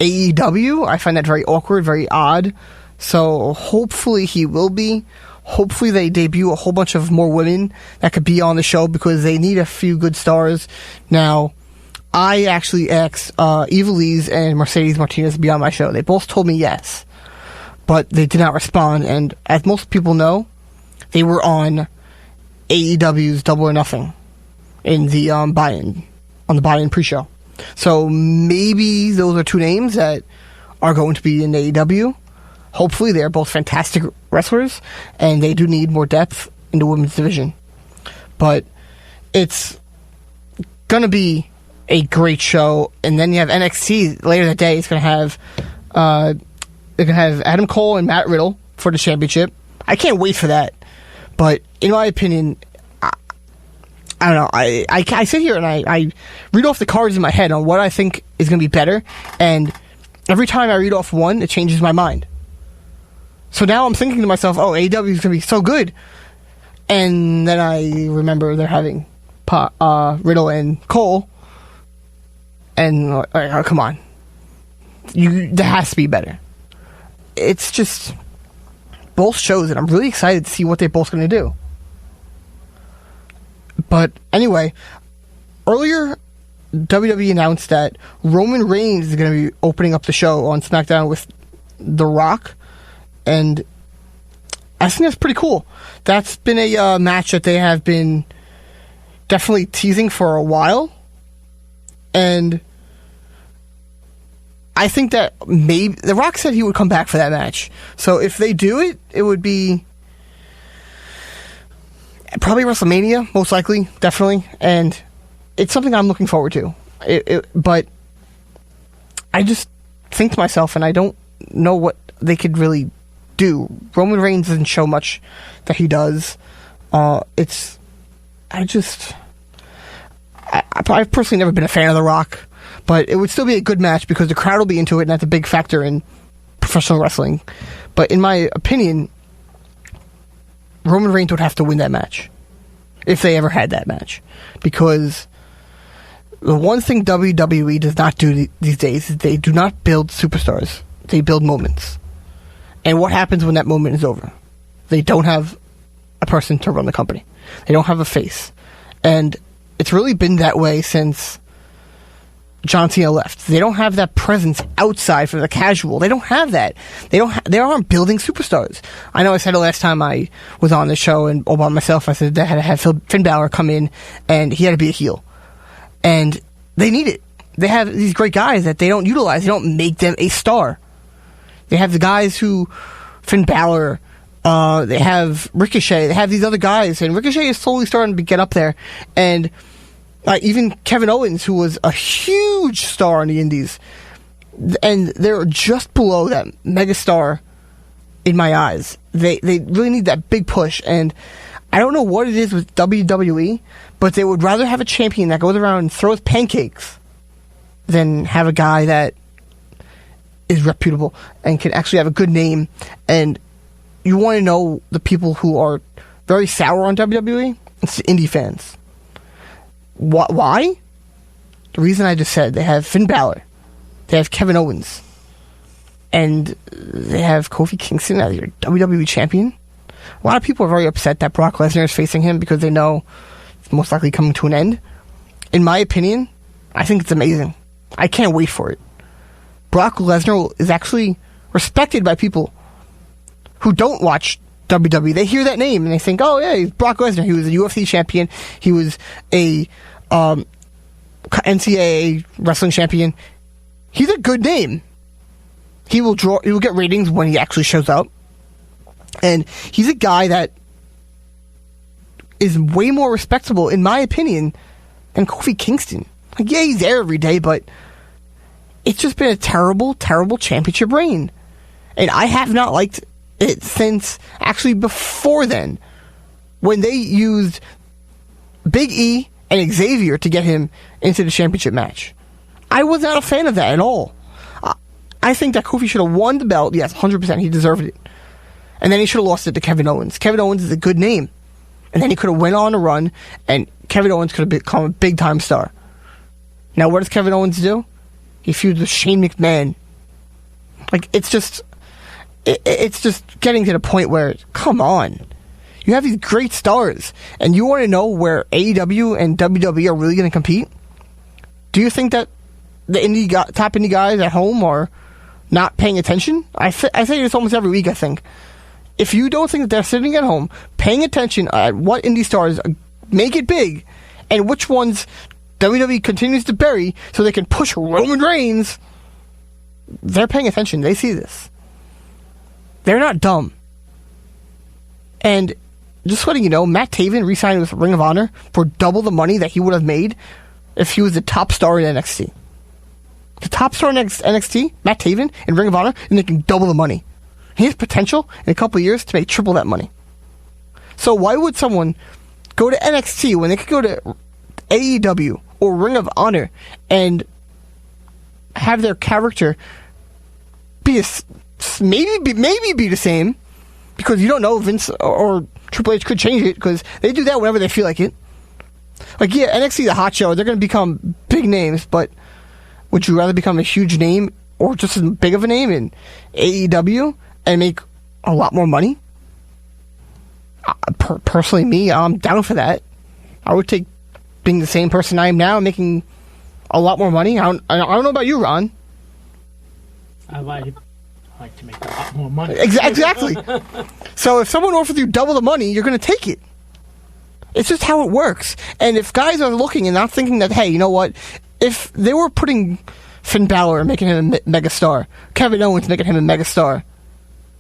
AEW. I find that very awkward, very odd. So hopefully he will be. Hopefully they debut a whole bunch of more women that could be on the show because they need a few good stars. Now, I actually asked Eva Lees and Mercedes Martinez to be on my show. They both told me yes. but they did not respond. And as most people know, they were on AEW's Double or Nothing in the buy-in pre-show. So maybe those are two names that are going to be in AEW. Hopefully, they're both fantastic wrestlers, and they do need more depth in the women's division. But it's gonna be a great show. And then you have NXT later that day. It's gonna have they're gonna have Adam Cole and Matt Riddle for the championship. I can't wait for that. But in my opinion, I don't know. I sit here and I read off the cards in my head on what I think is going to be better, and every time I read off one, it changes my mind. So now I'm thinking to myself, oh, AEW is going to be so good, and then I remember they're having Riddle and Cole, and oh, come on, there has to be better. It's just both shows, and I'm really excited to see what they're both going to do. But anyway, earlier WWE announced that Roman Reigns is going to be opening up the show on SmackDown with The Rock, and I think that's pretty cool. That's been a match that they have been definitely teasing for a while, and I think that maybe The Rock said he would come back for that match. So if they do it, it would be probably WrestleMania, most likely, definitely, and it's something I'm looking forward to. But I just think to myself, and I don't know what they could really do. Roman Reigns doesn't show much that he does. I've personally never been a fan of The Rock, but it would still be a good match because the crowd will be into it, and that's a big factor in professional wrestling. But in my opinion, Roman Reigns would have to win that match if they ever had that match, because the one thing WWE does not do these days is they do not build superstars. They build moments. And what happens when that moment is over? They don't have a person to run the company. They don't have a face. And it's really been that way since John Cena left. They don't have that presence outside for the casual. They don't have that. They aren't building superstars. I know I said it last time I was on the show and all by myself. I said they had to have Finn Balor come in and he had to be a heel. And they need it. They have these great guys that they don't utilize. They don't make them a star. They have the guys who, Finn Balor, they have Ricochet, they have these other guys, and Ricochet is slowly starting to get up there. And even Kevin Owens, who was a huge star in the Indies, and they're just below that megastar in my eyes. They really need that big push, and I don't know what it is with WWE, but they would rather have a champion that goes around and throws pancakes than have a guy that is reputable and can actually have a good name. And you want to know the people who are very sour on WWE? It's the indie fans. Why? The reason I just said. They have Finn Balor, they have Kevin Owens, and they have Kofi Kingston as your WWE champion. A lot of people are very upset that Brock Lesnar is facing him because they know it's most likely coming to an end. In my opinion, I think it's amazing. I can't wait for it. Brock Lesnar is actually respected by people who don't watch WWE. They hear that name and they think, oh yeah, he's Brock Lesnar. He was a UFC champion. He was a NCAA wrestling champion. He's a good name. He will get ratings when he actually shows up. And he's a guy that is way more respectable, in my opinion, than Kofi Kingston. Like, yeah, he's there every day, but it's just been a terrible, terrible championship reign. And I have not liked it since actually before then, when they used Big E and Xavier to get him into the championship match. I was not a fan of that at all. I think that Kofi should have won the belt. Yes, 100%, he deserved it. And then he should have lost it to Kevin Owens. Kevin Owens is a good name. And then he could have went on a run, and Kevin Owens could have become a big-time star. Now, what does Kevin Owens do? He feuds with Shane McMahon. Like, it's just getting to the point where, come on. You have these great stars, and you want to know where AEW and WWE are really going to compete? Do you think that the top indie guys at home are not paying attention. I say this almost every week, I think. If you don't think that they're sitting at home paying attention at what indie stars make it big and which ones WWE continues to bury so they can push Roman Reigns, they're paying attention. They see this. They're not dumb. And just letting you know, Matt Taven re-signed with Ring of Honor for double the money that he would have made if he was the top star in NXT. The top star in NXT, Matt Taven, in Ring of Honor, is making double the money. He has potential in a couple of years to make triple that money. So why would someone go to NXT when they could go to AEW or Ring of Honor and have their character be maybe be the same? Because you don't know, Vince or Triple H could change it because they do that whenever they feel like it. Like, yeah, NXT, the hot show, they're going to become big names, but would you rather become a huge name or just as big of a name in AEW and make a lot more money? Personally, me, I'm down for that. I would take being the same person I am now and making a lot more money. I don't know about you, Ron. I like to make a lot more money. Exactly. So if someone offers you double the money, you're going to take it. It's just how it works. And if guys are looking and not thinking that, hey, you know what? If they were putting Finn Balor and making him a megastar, Kevin Owens making him a megastar,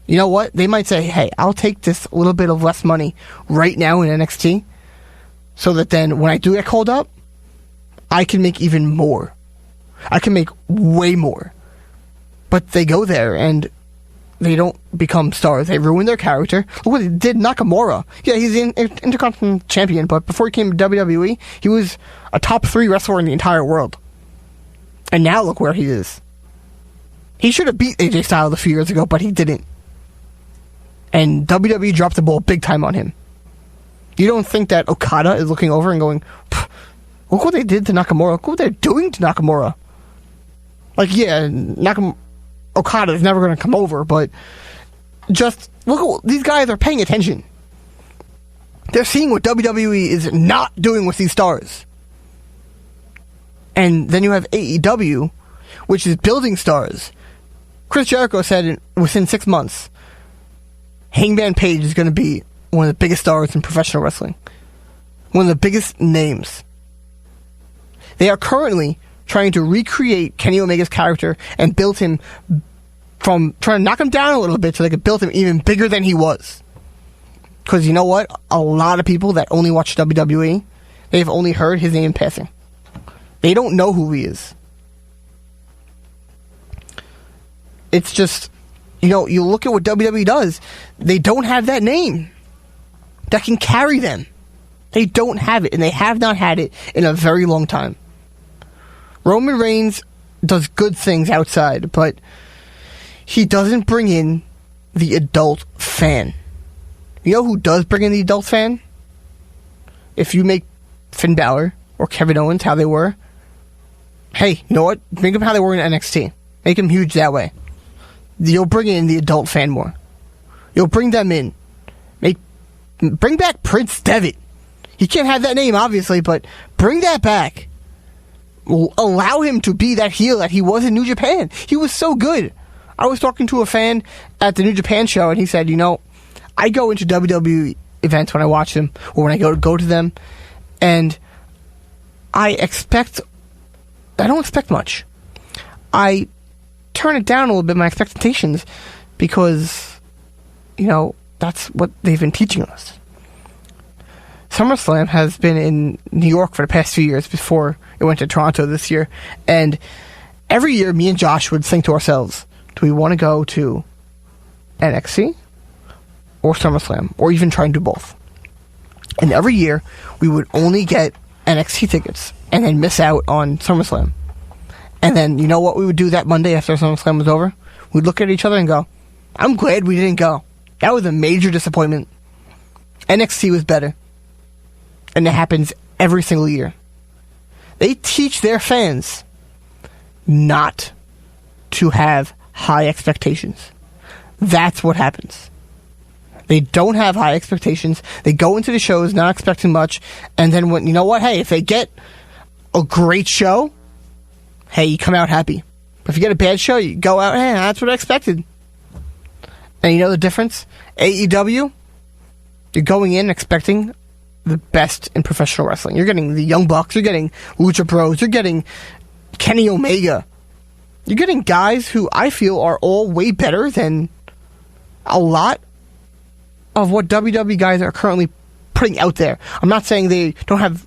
you know what? They might say, hey, I'll take this little bit of less money right now in NXT so that then when I do get called up, I can make even more. I can make way more. But they go there and they don't become stars. They ruin their character. Look what they did Nakamura. Yeah, he's an Intercontinental Champion, but before he came to WWE, he was a top 3 wrestler in the entire world. And now look where he is. He should have beat AJ Styles a few years ago, but he didn't. And WWE dropped the ball big time on him. You don't think that Okada is looking over and going, look what they did to Nakamura. Look what they're doing to Nakamura. Like, yeah, Okada is never going to come over, but just look at what these guys are paying attention. They're seeing what WWE is not doing with these stars. And then you have AEW, which is building stars. Chris Jericho said within 6 months, Hangman Page is going to be one of the biggest stars in professional wrestling. One of the biggest names. They are currently trying to recreate Kenny Omega's character and build him from trying to knock him down a little bit so they could build him even bigger than he was. Because you know what? A lot of people that only watch WWE, they've only heard his name in passing. They don't know who he is. It's just, you know, you look at what WWE does, they don't have that name that can carry them. They don't have it, and they have not had it in a very long time. Roman Reigns does good things outside, but he doesn't bring in the adult fan. You know who does bring in the adult fan? If you make Finn Balor or Kevin Owens how they were, hey, you know what? Make them how they were in NXT. Make them huge that way. You'll bring in the adult fan more. You'll bring them in. Bring back Prince Devitt. He can't have that name, obviously, but bring that back. Allow him to be that heel that he was in New Japan. He was so good. I was talking to a fan at the New Japan show, and he said, you know, I go into WWE events when I watch them, or when I go to them, and I don't expect much. I turn it down a little bit, my expectations, because, you know, that's what they've been teaching us. SummerSlam has been in New York for the past few years before it went to Toronto this year, and every year me and Josh would think to ourselves, do we want to go to NXT or SummerSlam, or even try and do both? And every year we would only get NXT tickets and then miss out on SummerSlam. And then, you know what we would do that Monday after SummerSlam was over? We'd look at each other and go, I'm glad we didn't go. That was a major disappointment. NXT was better. And it happens every single year. They teach their fans not to have high expectations. That's what happens. They don't have high expectations. They go into the shows not expecting much. And then when, you know what? Hey, if they get a great show, hey, you come out happy. But if you get a bad show, you go out, hey, that's what I expected. And you know the difference? AEW, you're going in expecting the best in professional wrestling. You're getting the Young Bucks, you're getting Lucha Bros, you're getting Kenny Omega. You're getting guys who I feel are all way better than a lot of what WWE guys are currently putting out there. I'm not saying they don't have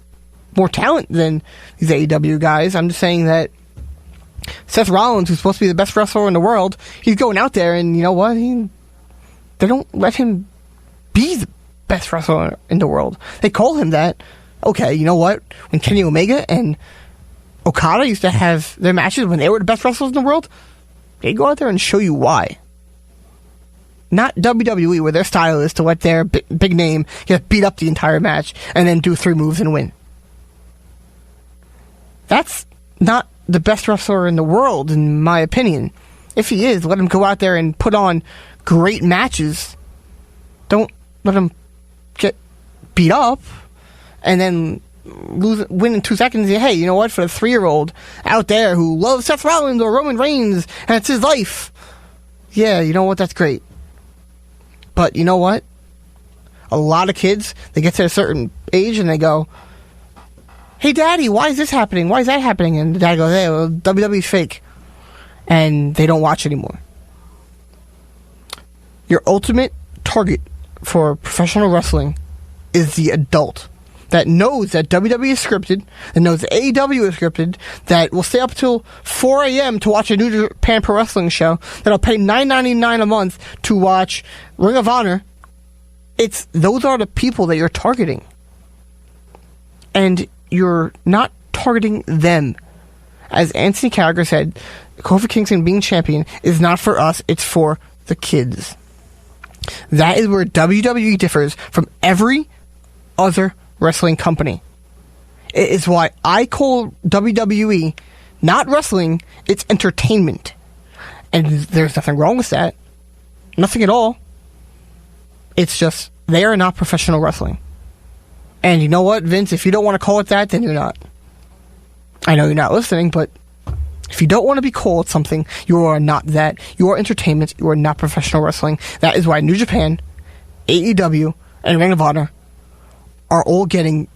more talent than these AEW guys. I'm just saying that Seth Rollins, who's supposed to be the best wrestler in the world, he's going out there and you know what? They don't let him be the best wrestler in the world. They call him that. Okay, you know what? When Kenny Omega and Okada used to have their matches when they were the best wrestlers in the world, they go out there and show you why. Not WWE, where their style is to let their big name get beat up the entire match and then do 3 moves and win. That's not the best wrestler in the world, in my opinion. If he is, let him go out there and put on great matches. Don't let him get beat up and then win in 2 seconds and say, hey, you know what, for the 3-year-old out there who loves Seth Rollins or Roman Reigns and it's his life, yeah, you know what, that's great. But you know what? A lot of kids, they get to a certain age and they go, hey, Daddy, why is this happening? Why is that happening? And the dad goes, hey, well, WWE's fake. And they don't watch anymore. Your ultimate target for professional wrestling is the adult that knows that WWE is scripted, that knows that AEW is scripted, that will stay up till 4 a.m. to watch a New Japan Pro Wrestling show, that'll pay $9.99 a month to watch Ring of Honor. Those are the people that you're targeting. And you're not targeting them. As Anthony Carragher said, Kofi Kingston being champion is not for us, it's for the kids. That is where WWE differs from every other wrestling company. It is why I call WWE not wrestling, it's entertainment. And there's nothing wrong with that. Nothing at all. It's just, they are not professional wrestling. And you know what, Vince? If you don't want to call it that, then you're not. I know you're not listening, but if you don't want to be called something, you are not that. You are entertainment. You are not professional wrestling. That is why New Japan, AEW, and Ring of Honor are all getting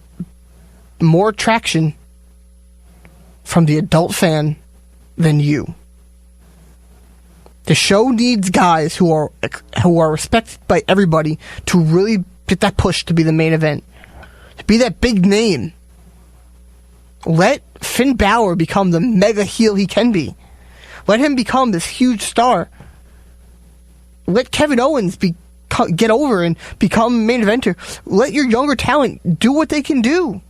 more traction from the adult fan than you. The show needs guys who are respected by everybody to really get that push to be the main event, to be that big name. Let Finn Balor become the mega heel he can be. Let him become this huge star. Let Kevin Owens get over and become main eventer. Let your younger talent do what they can do.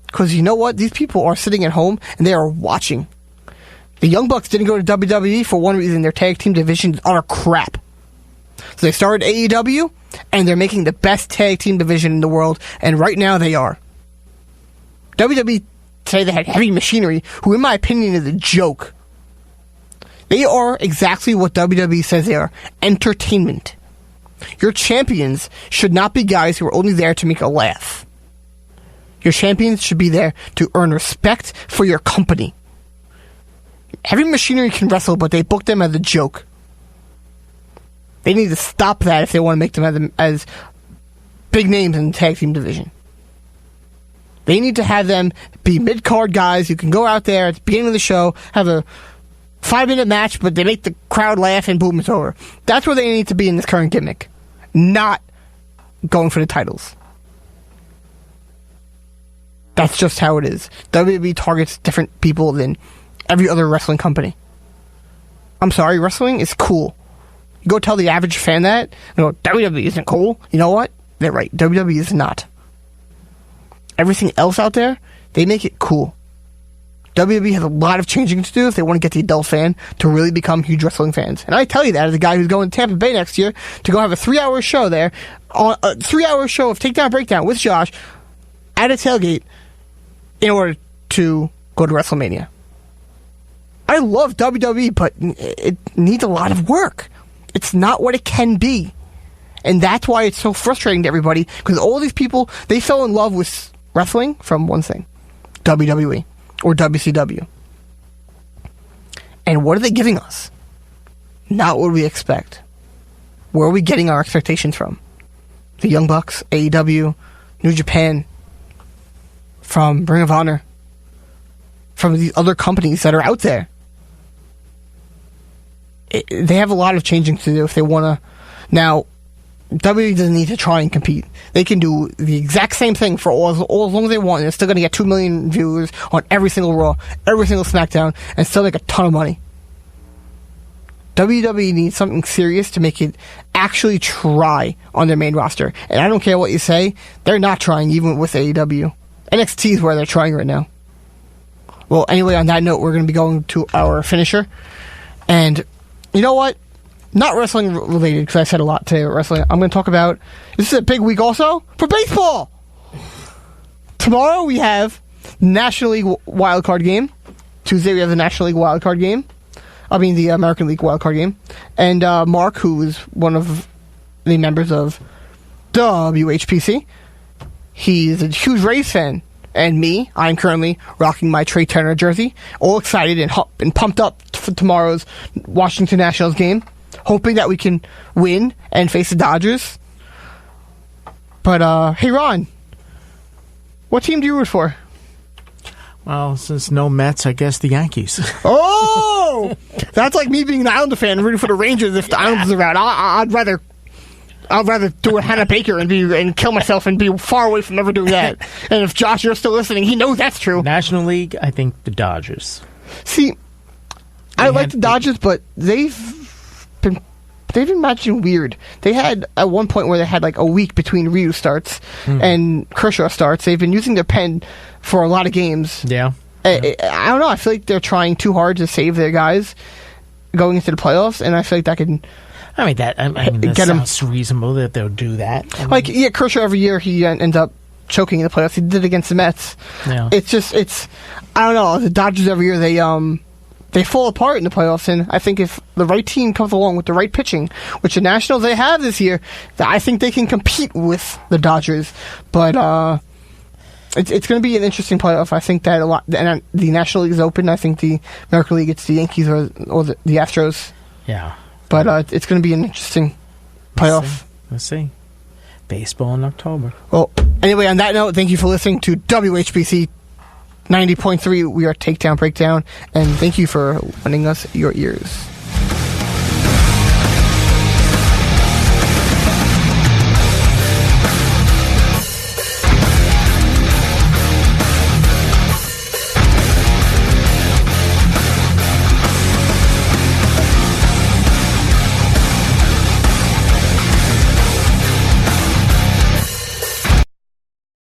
Because you know what? These people are sitting at home and they are watching. The Young Bucks didn't go to WWE for one reason. Their tag team division is utter crap. So they started AEW and they're making the best tag team division in the world. And right now they are. WWE today they had Heavy Machinery, who in my opinion is a joke. They are exactly what WWE says they are. Entertainment. Your champions should not be guys who are only there to make a laugh. Your champions should be there to earn respect for your company. Heavy Machinery can wrestle, but they book them as a joke. They need to stop that if they want to make them as big names in the tag team division. They need to have them be mid-card guys who can go out there at the beginning of the show, have a 5-minute match, but they make the crowd laugh and boom, it's over. That's where they need to be in this current gimmick. Not going for the titles. That's just how it is. WWE targets different people than every other wrestling company. I'm sorry, wrestling is cool. You go tell the average fan that, you know, WWE isn't cool. You know what? They're right. WWE is not. Everything else out there, they make it cool. WWE has a lot of changing to do if they want to get the adult fan to really become huge wrestling fans. And I tell you that as a guy who's going to Tampa Bay next year to go have a 3-hour show there, a 3-hour show of Takedown Breakdown with Josh at a tailgate in order to go to WrestleMania. I love WWE, but it needs a lot of work. It's not what it can be. And that's why it's so frustrating to everybody, because all these people, they fell in love with wrestling from one thing, WWE or WCW. And what are they giving us? Not what we expect. Where are we getting our expectations from? The Young Bucks, AEW, New Japan, from Ring of Honor, from the other companies that are out there. They have a lot of changing to do if they want to. Now, WWE doesn't need to try and compete. They can do the exact same thing for all as long as they want. And they're still going to get 2 million viewers on every single Raw, every single SmackDown, and still make a ton of money. WWE needs something serious to make it actually try on their main roster. And I don't care what you say, they're not trying even with AEW. NXT is where they're trying right now. Well, anyway, on that note, we're going to be going to our finisher. And you know what? Not wrestling related, because I said a lot today about wrestling. I'm going to talk about, this is a big week also, for baseball! Tomorrow we have National League wildcard game. Tuesday we have the National League wildcard game. The American League wildcard game. And Mark, who is one of the members of WHPC, he's a huge Rays fan. And me, I'm currently rocking my Trey Turner jersey, all excited and pumped up for tomorrow's Washington Nationals game, hoping that we can win and face the Dodgers. But, hey Ron, what team do you root for? Well, since no Mets, I guess the Yankees. Oh! That's like me being an Islander fan and rooting for the Rangers if the Islanders are around. I'd rather do a Hannah Baker and kill myself and be far away from ever doing that. And if Josh, you're still listening, he knows that's true. National League, I think the Dodgers. See, I like the Dodgers, but they've been matching weird. They had at one point where they had like a week between Ryu starts and Kershaw starts. They've been using their pen for a lot of games. Yeah. I don't know. I feel like they're trying too hard to save their guys going into the playoffs, and I feel like that can. That sounds reasonable that they'll do that. Kershaw every year he ends up choking in the playoffs. He did it against the Mets. Yeah. I don't know. The Dodgers every year they fall apart in the playoffs, and I think if the right team comes along with the right pitching, which the Nationals they have this year, I think they can compete with the Dodgers. But it's going to be an interesting playoff. I think that a lot. And the National League is open. I think the American League it's the Yankees or the Astros. Yeah. But it's going to be an interesting playoff. Let's see. Baseball in October. Well, anyway, on that note, thank you for listening to WHBC 90.3. We are Takedown Breakdown, and thank you for lending us your ears.